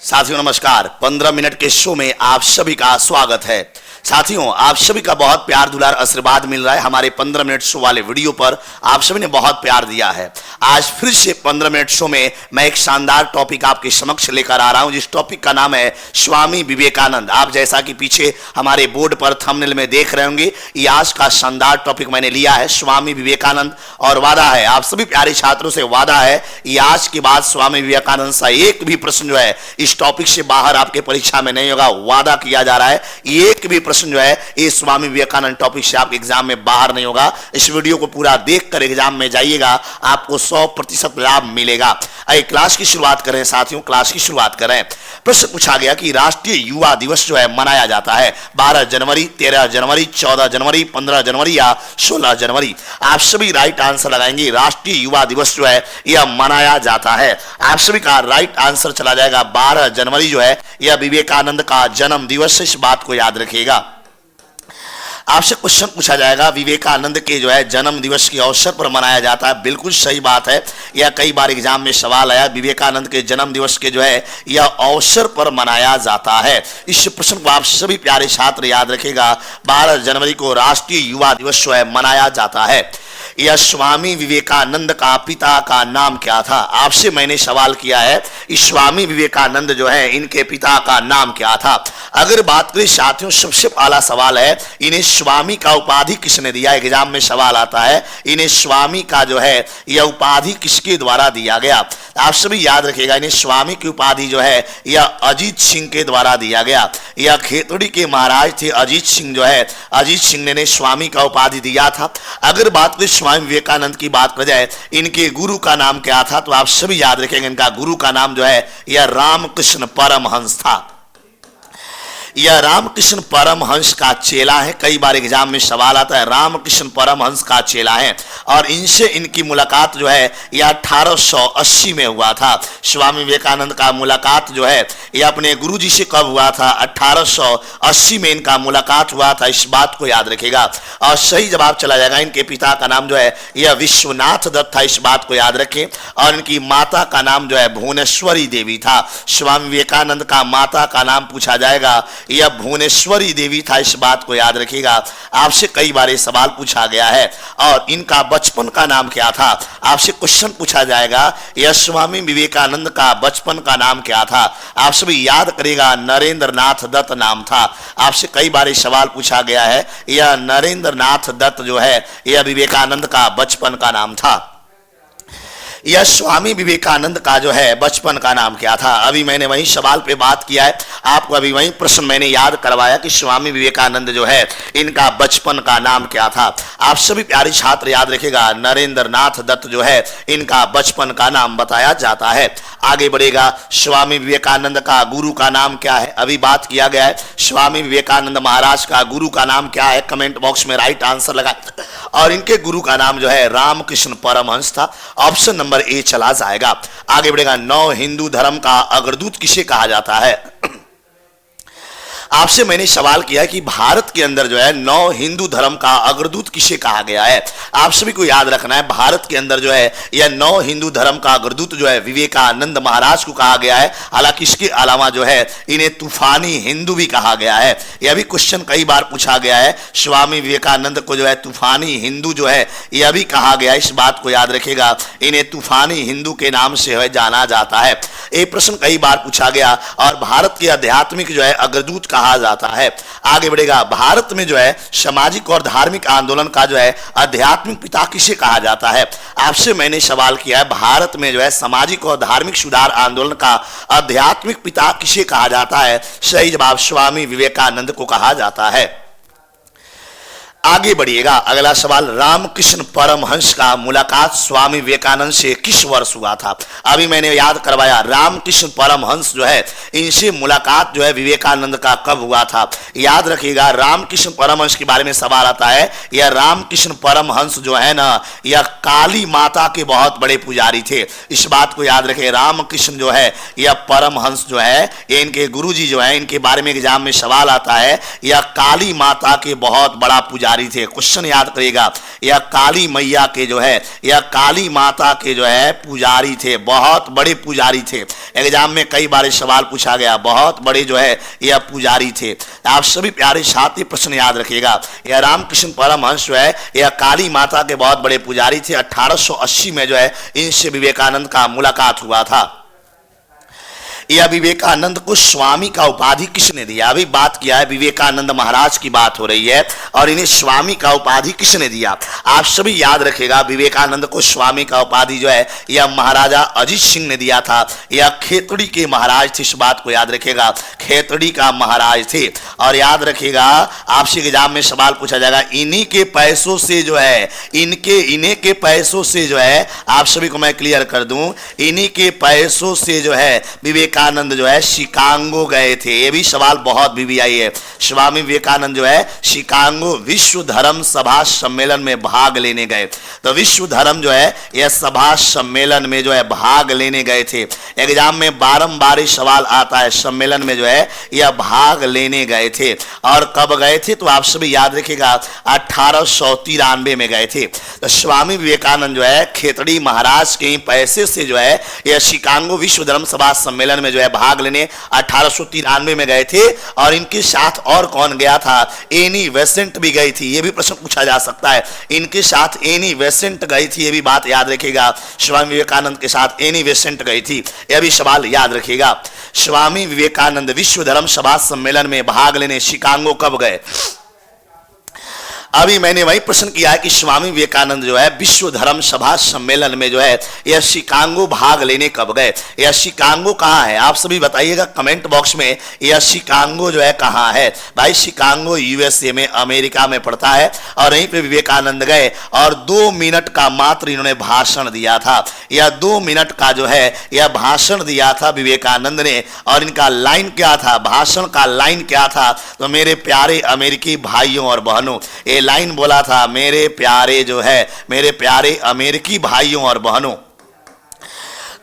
साथियों नमस्कार। 15 मिनट के शो में आप सभी का स्वागत है। साथियों आप सभी का बहुत प्यार दुलार आशीर्वाद मिल रहा है। हमारे 15 मिनट शो वाले वीडियो पर आप सभी ने बहुत प्यार दिया है। आज फिर से 15 मिनट शो में मैं एक शानदार टॉपिक आपके समक्ष लेकर आ रहा हूं, जिस टॉपिक का नाम है स्वामी विवेकानंद। आप जैसा कि पीछे हमारे बोर्ड पर थंबनेल में देख रहे होंगे, ये आज का शानदार टॉपिक मैंने लिया है स्वामी विवेकानंद। और वादा है आप सभी प्यारे छात्रों से, वादा है ये आज के बाद स्वामी विवेकानंद से एक भी प्रश्न जो है इस टॉपिक से बाहर आपके परीक्षा में नहीं होगा। वादा किया जा रहा है एक भी प्रश्न जो है इस स्वामी विवेकानंद टॉपिक से आपके एग्जाम में बाहर नहीं होगा। इस वीडियो को पूरा देखकर एग्जाम में जाइएगा, आपको 100% लाभ मिलेगा। आइए क्लास की शुरुआत करें साथियों, क्लास की शुरुआत करें। प्रश्न पूछा गया कि राष्ट्रीय युवा दिवस जो है मनाया जाता है 12 जनवरी, 13 जनवरी, 14 जनवरी, 15 जनवरी या 16 जनवरी। आप सभी राइट आंसर लगाएंगे। राष्ट्रीय युवा दिवस जो है यह मनाया जाता है। आप सभी का राइट आंसर चला जाएगा 12 जनवरी जो है यह विवेकानंद का जन्म दिवस है। इस बात को याद रखिएगा। आपसे क्वेश्चन पूछा जाएगा विवेकानंद के जो है जन्म दिवस के अवसर पर मनाया जाता है। बिल्कुल सही बात है, यह कई बार एग्जाम में सवाल आया। विवेकानंद के जन्म दिवस के जो है यह अवसर पर मनाया जाता है। इस प्रश्न को आप सभी प्यारे छात्र याद रखेगा। 12 जनवरी को राष्ट्रीय युवा दिवस जो है मनाया जाता है। यह स्वामी विवेकानंद का पिता का नाम क्या था? आपसे मैंने सवाल किया है इस स्वामी विवेकानंद जो है इनके पिता का नाम क्या था। अगर बात करें साथियों, सबसे पहला सवाल है इन्हें स्वामी का उपाधि किसने दिया? एग्जाम में सवाल आता है इन्हें स्वामी का जो है यह उपाधि किसके द्वारा दिया गया? आप सभी याद रखिएगा, इन्हें स्वामी की उपाधि जो है यह अजीत सिंह के द्वारा दिया गया। यह खेतड़ी के महाराज थे अजीत सिंह जो है, अजीत सिंह ने स्वामी का उपाधि दिया था। अगर बात करें स्वामी विवेकानंद की बात कर जाए, इनके गुरु का नाम क्या था? तो आप सभी याद रखेंगे इनका गुरु का नाम जो है यह रामकृष्ण परमहंस था। यह रामकृष्ण परमहंस का चेला है। कई बार एग्जाम में सवाल आता है, रामकृष्ण परमहंस का चेला है। और इनसे इनकी मुलाकात जो है यह 1880 में हुआ था। स्वामी विवेकानंद का मुलाकात जो है यह अपने गुरुजी से कब हुआ था? 1880 में इनका मुलाकात हुआ था। इस बात को याद रखेगा। और सही जवाब चला जाएगा, इनके पिता का नाम जो है यह विश्वनाथ दत्त था। इस बात को याद रखें। और इनकी माता का नाम जो है भुवनेश्वरी देवी था। स्वामी विवेकानंद का माता का नाम पूछा जाएगा, यह भुवनेश्वरी देवी था। इस बात को याद रखिएगा। आपसे कई बार ये सवाल पूछा गया है। और इनका बचपन का नाम क्या था? आपसे क्वेश्चन पूछा जाएगा यह स्वामी विवेकानंद का बचपन का नाम क्या था? आप सभी याद करेगा, नरेंद्र नाथ दत्त नाम था। आपसे कई बार ये सवाल पूछा गया है, यह नरेंद्र नाथ दत्त जो है यह विवेकानंद का बचपन का नाम था। यह स्वामी विवेकानंद का जो है बचपन का नाम क्या था? अभी मैंने वही सवाल पे बात किया है, आपको अभी वही प्रश्न मैंने याद करवाया कि स्वामी विवेकानंद जो है इनका बचपन का नाम क्या था। आप सभी प्यारे छात्र याद रखेगा, नरेंद्र नाथ दत्त जो है इनका बचपन का नाम बताया जाता है। आगे बढ़ेगा, स्वामी विवेकानंद का गुरु का नाम क्या है? अभी बात किया गया है स्वामी विवेकानंद महाराज का गुरु का नाम क्या है? कमेंट बॉक्स में राइट आंसर लगा। और इनके गुरु का नाम जो है रामकृष्ण परमहंस था। ऑप्शन नंबर ए चला जाएगा। आगे बढ़ेगा, 9 हिंदू धर्म का अग्रदूत किसे कहा जाता है? आपसे मैंने सवाल किया कि भारत के अंदर जो है 9 हिंदू धर्म का अग्रदूत किसे कहा गया है? आप सभी को याद रखना है, भारत के अंदर जो है यह 9 हिंदू धर्म का अग्रदूत जो है विवेकानंद महाराज को कहा गया है। हालांकि इसके अलावा जो है इन्हें तूफानी हिंदू भी कहा गया है। यह भी क्वेश्चन कई बार पूछा गया है, स्वामी विवेकानंद को जो है तूफानी हिंदू जो है यह भी कहा गया है। इस बात को याद रखेगा, इन्हें तूफानी हिंदू के नाम से जाना जाता है। ये प्रश्न कई बार पूछा गया। और भारत के आध्यात्मिक जो है अग्रदूत कहा जाता है। आगे बढ़ेगा, भारत में जो है सामाजिक और धार्मिक आंदोलन का जो है आध्यात्मिक पिता किसे कहा जाता है? आपसे मैंने सवाल किया है, भारत में जो है सामाजिक और धार्मिक सुधार आंदोलन का आध्यात्मिक पिता किसे कहा जाता है? सही जवाब स्वामी विवेकानंद को कहा जाता है। आगे बढ़िएगा, अगला सवाल, रामकृष्ण परमहंस का मुलाकात स्वामी विवेकानंद से किस वर्ष हुआ था? अभी मैंने याद करवाया, रामकृष्ण परमहंस जो है इनसे मुलाकात जो है विवेकानंद का कब हुआ था? याद रखिएगा, रामकृष्ण परमहंस के बारे में सवाल आता है। यह रामकृष्ण परमहंस जो है ना यह काली माता के बहुत बड़े पुजारी थे। इस बात को याद रखें, रामकृष्ण जो है यह परमहंस जो है ये इनके गुरुजी जो है इनके बारे में एग्जाम में सवाल आता है। यह काली माता के बहुत बड़ा पुजारी पुजारी थे। क्वेश्चन याद करिएगा, यह काली मैया के जो है, यह काली माता के जो है पुजारी थे, बहुत बड़े पुजारी थे। एग्जाम में कई बार सवाल पूछा गया, बहुत बड़े जो है यह पुजारी थे। आप सभी प्यारे साथी प्रश्न याद रखिएगा, यह रामकृष्ण परमहंस जो है यह काली माता के बहुत बड़े पुजारी थे। 1880 में जो है इनसे विवेकानंद का मुलाकात हुआ था। यह विवेकानंद को स्वामी का उपाधि किसने दिया? अभी बात किया है, विवेकानंद महाराज की बात हो रही है और इन्हें स्वामी का उपाधि किसने दिया? आप सभी याद रखिएगा, विवेकानंद को स्वामी का उपाधि जो है यह महाराजा अजीत सिंह ने दिया था। यह खेतड़ी के महाराज थे, इस बात को याद रखिएगा, खेतड़ी का महाराज थे। और याद रखिएगा, आपसे एग्जाम में सवाल पूछा जाएगा, इन्हीं के पैसों से जो है, इन्हीं के पैसों से जो है, आप सभी को मैं क्लियर कर दूं, इन्हीं के पैसों से जो है विवेकानंद जो है शिकागो गए थे। ये भी सवाल बहुत भी आई है। स्वामी विवेकानंद जो है शिकागो विश्व धर्म सभा सम्मेलन में भाग लेने गए। तो विश्व धर्म जो है यह सभा सम्मेलन में जो है भाग लेने गए थे। एग्जाम में बारंबार सवाल आता है, सम्मेलन में जो है यह भाग लेने गए थे। और कब गए थे? तो आप सभी याद रखिएगा, 1893 में गए थे। तो स्वामी विवेकानंद जो है खेतड़ी महाराज के पैसे से जो है यह शिकागो विश्व धर्म सभा सम्मेलन में जो है भाग लेने 1893 में गए थे। और इनके साथ और कौन गया था? एनी बेसेंट भी गई थी। यह भी प्रश्न पूछा जा सकता है, इनके साथ एनी बेसेंट गई थी, यह भी बात याद रखिएगा। स्वामी विवेकानंद के साथ एनी बेसेंट गई थी, यह भी सवाल याद रखिएगा। स्वामी विवेकानंद विश्व धर्म सभा सम्मेलन में भाग लेने शिकागो कब गए? अभी मैंने वही प्रश्न किया है कि स्वामी विवेकानंद जो है विश्व धर्म सभा सम्मेलन में जो है यह शिकागो भाग लेने कब गए? यह शिकागो कहाँ है? आप सभी बताइएगा कमेंट बॉक्स में, यह शिकागो जो है कहाँ है? भाई शिकागो यूएसए में, अमेरिका में पड़ता है। और यहीं पे विवेकानंद गए और 2 मिनट का मात्र इन्होंने भाषण दिया था। यह 2 मिनट का जो है यह भाषण दिया था विवेकानंद ने। और इनका लाइन क्या था? भाषण का लाइन क्या था? तो मेरे प्यारे अमेरिकी भाइयों और बहनों, लाइन बोला था, मेरे प्यारे जो है, मेरे प्यारे अमेरिकी भाइयों और बहनों।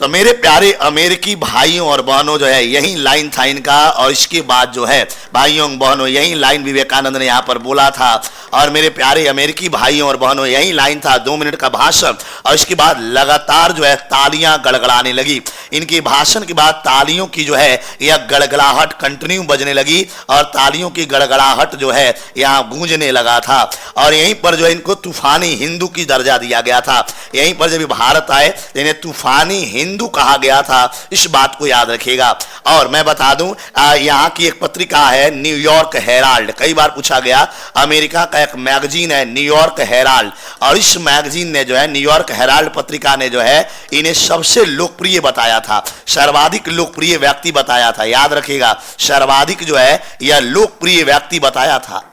तो मेरे प्यारे अमेरिकी भाइयों और बहनों जो है यही लाइन था इनका। और इसके बाद जो है भाइयों बहनों, यही लाइन विवेकानंद ने यहाँ पर बोला था। और मेरे प्यारे अमेरिकी भाइयों और बहनों, यही लाइन था, 2 मिनट का भाषण। और इसके बाद लगातार जो है तालियां गड़गड़ाने लगी। इनके भाषण के बाद तालियों की जो है यह गड़गड़ाहट कंटिन्यू बजने लगी और तालियों की गड़गड़ाहट जो है यहाँ गूंजने लगा था। और यहीं पर जो है इनको तूफानी हिंदू की दर्जा दिया गया था। यहीं पर जब भारत आए इन्हें तूफानी हिंदू कहा गया था, इस बात को याद रखिएगा। और मैं बता दूं, यहाँ की एक पत्रिका है न्यूयॉर्क हेराल्ड, कई बार पूछा गया। अमेरिका का एक मैगजीन है न्यूयॉर्क हेराल्ड। और इस मैगजीन ने जो है, न्यूयॉर्क हेराल्ड पत्रिका ने जो है इन्हें सबसे लोकप्रिय बताया था, सर्वाधिक लोकप्रिय व्यक्ति बताया था। याद रखिएगा, सर्वाधिक जो है यह लोकप्रिय व्यक्ति बताया था।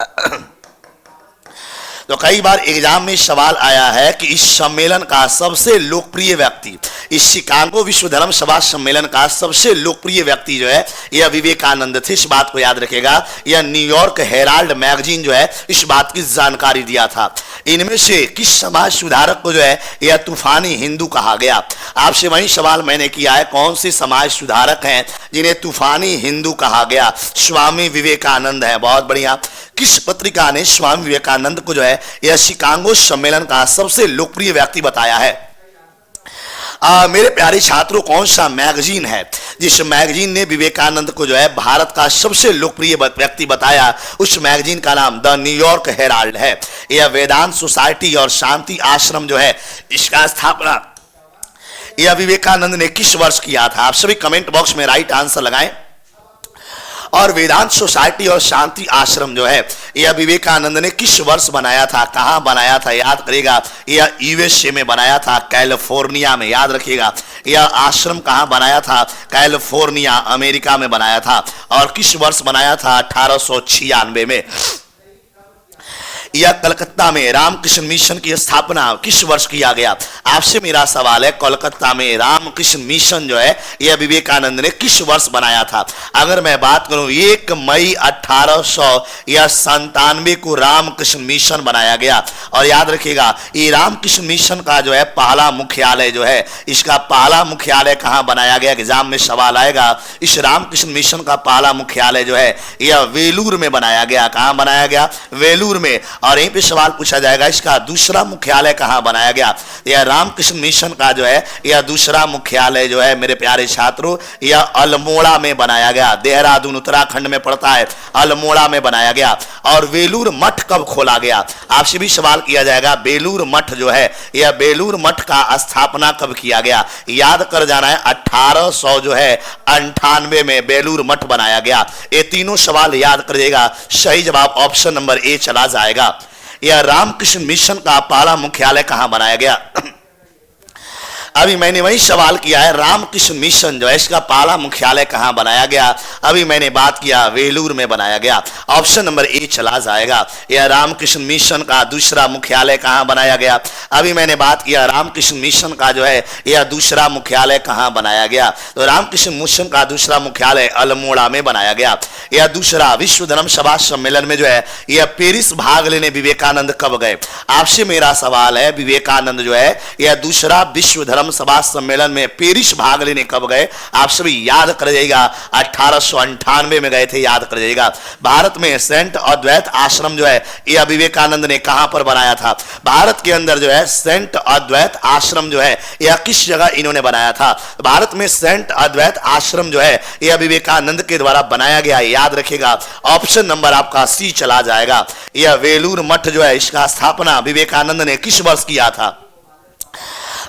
तो कई बार एग्जाम में सवाल आया है कि इस सम्मेलन का सबसे लोकप्रिय व्यक्ति, इस शिकागो विश्व धर्म सभा सम्मेलन का सबसे लोकप्रिय व्यक्ति जो है यह विवेकानंद थे। इस बात को याद रखेगा। यह न्यूयॉर्क हेराल्ड मैगजीन जो है इस बात की जानकारी दिया था। इनमें से किस समाज सुधारक को जो है यह तूफानी हिंदू कहा गया? आपसे वही सवाल मैंने किया है, कौन से समाज सुधारक हैं जिन्हें तूफानी हिंदू कहा गया? स्वामी विवेकानंद है। बहुत बढ़िया। किस पत्रिका ने स्वामी विवेकानंद को जो है यह शिकागो सम्मेलन का सबसे लोकप्रिय व्यक्ति बताया है? मेरे प्यारे छात्रों, कौन सा मैगजीन है जिस मैगजीन ने विवेकानंद को जो है भारत का सबसे लोकप्रिय व्यक्ति बताया? उस मैगजीन का नाम द न्यूयॉर्क हेराल्ड है। यह वेदांत सोसाइटी और शांति आश्रम जो है इसका स्थापना यह विवेकानंद ने किस वर्ष किया था? आप सभी कमेंट बॉक्स में राइट आंसर लगाएं। और वेदांत सोसाइटी और शांति आश्रम जो है यह विवेकानंद ने किस वर्ष बनाया था? कहां बनाया था? याद करिएगा, यह यूएसए में बनाया था, कैलिफोर्निया में। याद रखिएगा, यह आश्रम कहां बनाया था? कैलिफोर्निया, अमेरिका में बनाया था। और किस वर्ष बनाया था? 1896 में। यह कलकत्ता में रामकृष्ण मिशन की स्थापना किस वर्ष किया गया? आपसे मेरा सवाल है, कोलकाता में रामकृष्ण मिशन जो है यह विवेकानंद ने किस वर्ष बनाया था? अगर मैं बात करूं, 1 मई 1897 को रामकृष्ण मिशन बनाया गया। और याद रखिएगा, ये रामकृष्ण मिशन का जो है पहला मुख्यालय जो है, इसका पहला मुख्यालय कहां बनाया गया? एग्जाम में सवाल आएगा। इस रामकृष्ण मिशन का पहला मुख्यालय जो है यह वेलूर में बनाया गया। कहां बनाया गया? वेलूर में। और यहीं पे सवाल पूछा जाएगा इसका दूसरा मुख्यालय कहां बनाया गया। यह रामकृष्ण मिशन का जो है यह दूसरा मुख्यालय जो है मेरे प्यारे छात्रों यह अल्मोड़ा में बनाया गया। देहरादून उत्तराखंड में पड़ता है, अल्मोड़ा में बनाया गया। और बेलूर मठ कब खोला गया, आपसे भी सवाल किया जाएगा। बेलूर मठ जो है यह बेलूर मठ का स्थापना कब किया गया, याद कर जाना है 1898 में बेलूर मठ बनाया गया। ये तीनों सवाल याद करिएगा, सही जवाब ऑप्शन नंबर ए चला जाएगा। यह रामकृष्ण मिशन का पहला मुख्यालय कहां बनाया गया। अभी मैंने वही सवाल किया है, रामकृष्ण मिशन जो है इसका पहला मुख्यालय कहां बनाया गया। अभी मैंने बात किया वेलूर में बनाया गया, ऑप्शन नंबर ए चला जाएगा। यह रामकृष्ण मिशन का दूसरा मुख्यालय कहां बनाया गया। अभी मैंने बात किया रामकृष्ण मिशन का जो है यह दूसरा मुख्यालय कहां बनाया गया, तो रामकृष्ण मिशन का दूसरा मुख्यालय अल्मोड़ा में बनाया गया। यह दूसरा विश्व धर्म सभा सम्मेलन में जो है यह पेरिस भाग लेने विवेकानंद कब गए। आपसे मेरा सवाल है, विवेकानंद जो है यह दूसरा विश्व धर्म सभा सम्मेलन में पेरिस भाग लेने कब गए, आप सभी याद कर जाइएगा 1898 में गए थे, याद कर जाइएगा। भारत में सेंट अद्वैत आश्रम जो है यह विवेकानंद ने कहां पर बनाया था। भारत के अंदर जो है सेंट अद्वैत आश्रम जो है यह किस जगह इन्होंने बनाया था। भारत में सेंट अद्वैत आश्रम जो है यह विवेकानंद के द्वारा बनाया गया, याद रखिएगा। ऑप्शन नंबर आपका सी चला जाएगा। यह वेलूर मठ जो है इसका स्थापना विवेकानंद ने किस वर्ष किया था।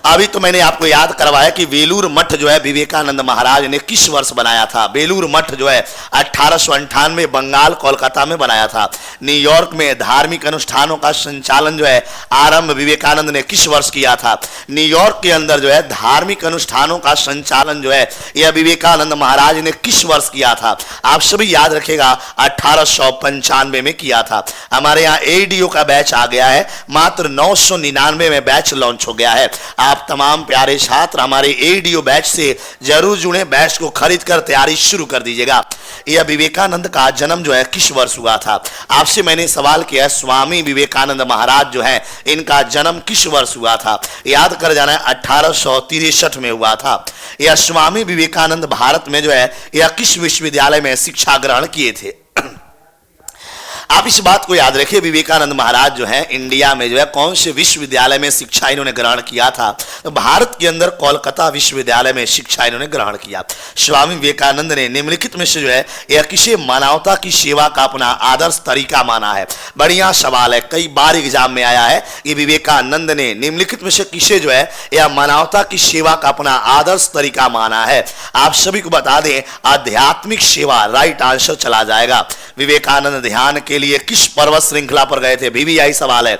अभी तो मैंने आपको याद करवाया कि बेलूर मठ जो है विवेकानंद महाराज ने किस वर्ष बनाया था। बेलूर मठ जो है 1898 बंगाल कोलकाता में बनाया था। न्यूयॉर्क में धार्मिक अनुष्ठानों का संचालन जो है आरंभ विवेकानंद ने किस वर्ष किया था। न्यूयॉर्क के अंदर जो है धार्मिक अनुष्ठानों का संचालन जो है यह विवेकानंद महाराज ने किस वर्ष किया था। आप सभी याद रखेगा 1895 में किया था। हमारे यहाँ एडीओ का बैच आ गया है, मात्र 999 में बैच लॉन्च हो गया है। आप तमाम प्यारे छात्र हमारे एडीओ बैच से जरूर जुड़े, बैच को खरीद कर तैयारी शुरू कर दीजिएगा। यह विवेकानंद का जन्म जो है किस वर्ष हुआ था। आपसे मैंने सवाल किया है स्वामी विवेकानंद महाराज जो है इनका जन्म किस वर्ष हुआ था, याद कर जाना है 1863 में हुआ था। यह स्वामी विवेकानंद भारत में जो है यह किस विश्वविद्यालय में शिक्षा ग्रहण किए थे। आप इस बात को याद रखिए, विवेकानंद महाराज जो है इंडिया में जो है कौन से विश्वविद्यालय में शिक्षा इन्होंने ग्रहण किया था, तो भारत के अंदर कोलकाता विश्वविद्यालय में शिक्षा इन्होंने ग्रहण किया। स्वामी विवेकानंद ने निम्नलिखित में से जो है यह किसे मानवता की सेवा का अपना आदर्श तरीका माना है। बढ़िया सवाल है, कई बार एग्जाम में आया है कि विवेकानंद ने निम्नलिखित में से किसे जो है यह मानवता की सेवा का अपना आदर्श तरीका माना है। आप सभी को बता दें आध्यात्मिक सेवा राइट आंसर चला जाएगा। विवेकानंद ध्यान के लिए किस पर्वत श्रृंखला पर गए थे, VVI सवाल है।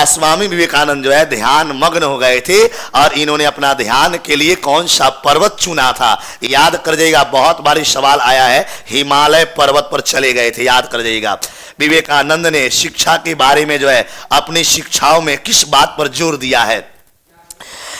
स्वामी विवेकानंद जो है ध्यान मग्न हो गए थे और इन्होंने अपना ध्यान के लिए कौन सा पर्वत चुना था, याद कर जाइएगा। बहुत बार सवाल आया है, हिमालय पर्वत पर चले गए थे, याद कर जाइएगा। विवेकानंद ने शिक्षा के बारे में जो है अपनी शिक्षाओं में किस बात पर जोर दिया है।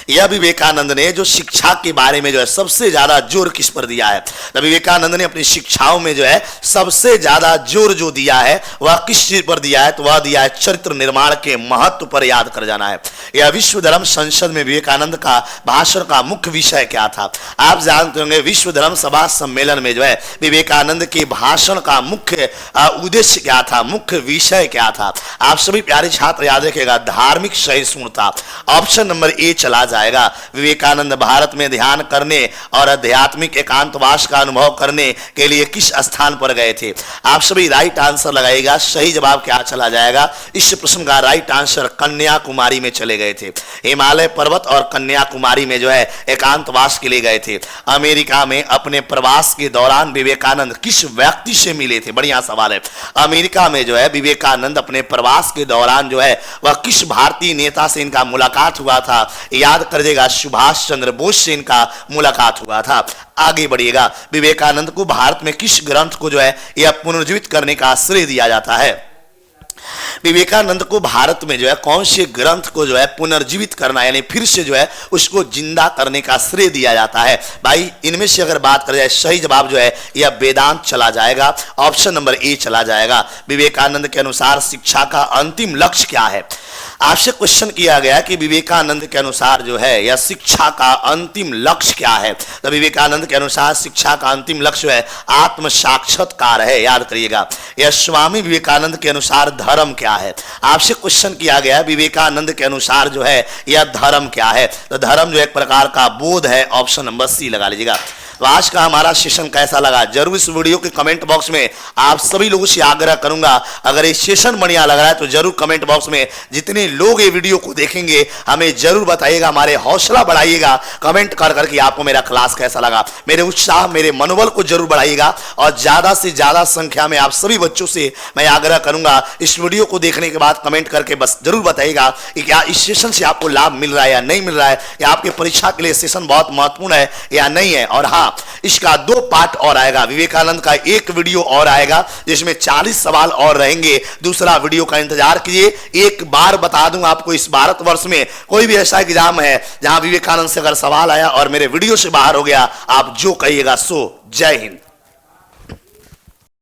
यह विवेकानंद ने जो शिक्षा के बारे में जो है सबसे ज्यादा जोर किस पर दिया है, तो विवेकानंद ने अपनी शिक्षाओं में जो है सबसे ज्यादा जोर जो दिया है वह किस चीज पर दिया है, तो वह दिया है चरित्र निर्माण के महत्व पर, याद कर जाना है। यह विश्व धर्म संसद में विवेकानंद का भाषण का मुख्य विषय क्या था। आप जानते होंगे विश्व धर्म सभा सम्मेलन में जो है विवेकानंद के भाषण का मुख्य उद्देश्य क्या था, मुख्य विषय क्या था। आप सभी प्यारे छात्र याद रखिएगा, धार्मिक सहिष्णुता। ऑप्शन नंबर ए चला जाएगा। विवेकानंद भारत में ध्यान करने और आध्यात्मिक एकांतवास का अनुभव करने के लिए किस स्थान पर गए थे। आप सभी राइट आंसर लगाइएगा। सही जवाब क्या चला जाएगा, इस प्रश्न का राइट आंसर कन्याकुमारी में चले गए थे। हिमालय पर्वत और कन्याकुमारी में जो है एकांतवास के लिए गए थे। अमेरिका में अपने प्रवास के दौरान विवेकानंद किस व्यक्ति से मिले थे, बढ़िया सवाल है। अमेरिका में जो है विवेकानंद अपने प्रवास के दौरान जो है वह किस भारतीय नेता से इनका मुलाकात हुआ था, याद कर देगा। सुभाष चंद्र बोस से इनका मुलाकात हुआ था। आगे बढ़िएगा, विवेकानंद को भारत में किस ग्रंथ को जो है यह पुनर्जीवित करने का श्रेय दिया जाता है। विवेकानंद को भारत में जो है कौन से ग्रंथ को जो है पुनर्जीवित करना यानी फिर से जो है उसको जिंदा करने का श्रेय दिया जाता है। भाई इनमें से अगर बात करें जाए सही जवाब जो है यह वेदांत चला जाएगा। ऑप्शन नंबर ए चला जाएगा। विवेकानंद के अनुसार शिक्षा का अंतिम लक्ष्य क्या है। आपसे क्वेश्चन किया गया कि विवेकानंद के अनुसार जो है यह शिक्षा का अंतिम लक्ष्य क्या है, तो विवेकानंद के अनुसार शिक्षा का अंतिम लक्ष्य है आत्म साक्षात्कार है, याद करिएगा। यह स्वामी विवेकानंद के अनुसार धर्म क्या है। आपसे क्वेश्चन किया गया विवेकानंद के अनुसार जो है यह धर्म क्या है, तो धर्म जो एक प्रकार का बोध है। ऑप्शन नंबर सी लगा लीजिएगा। तो आज का हमारा सेशन कैसा लगा जरूर इस वीडियो के कमेंट बॉक्स में आप सभी लोगों से आग्रह करूंगा, अगर ये सेशन बढ़िया लग रहा है तो जरूर कमेंट बॉक्स में जितने लोग ये वीडियो को देखेंगे हमें जरूर बताइएगा, हमारे हौसला बढ़ाइएगा कमेंट कर करके आपको मेरा क्लास कैसा लगा, मेरे उत्साह मेरे मनोबल को जरूर बढ़ाइएगा। और ज्यादा से ज्यादा संख्या में आप सभी बच्चों से मैं आग्रह करूंगा इस वीडियो को देखने के बाद कमेंट करके बस जरूर बताइएगा कि क्या इस सेशन से आपको लाभ मिल रहा है या नहीं मिल रहा है, या आपके परीक्षा के लिए सेशन बहुत महत्वपूर्ण है या नहीं है। और हाँ, इसका 2 पार्ट और आएगा, विवेकानंद का एक वीडियो और आएगा जिसमें 40 सवाल और रहेंगे। दूसरा वीडियो का इंतजार कीजिए। एक बार बता दूं आपको, इस भारतवर्ष में कोई भी ऐसा एग्जाम है जहां विवेकानंद से अगर सवाल आया और मेरे वीडियो से बाहर हो गया, आप जो कहिएगा सो। जय हिंद।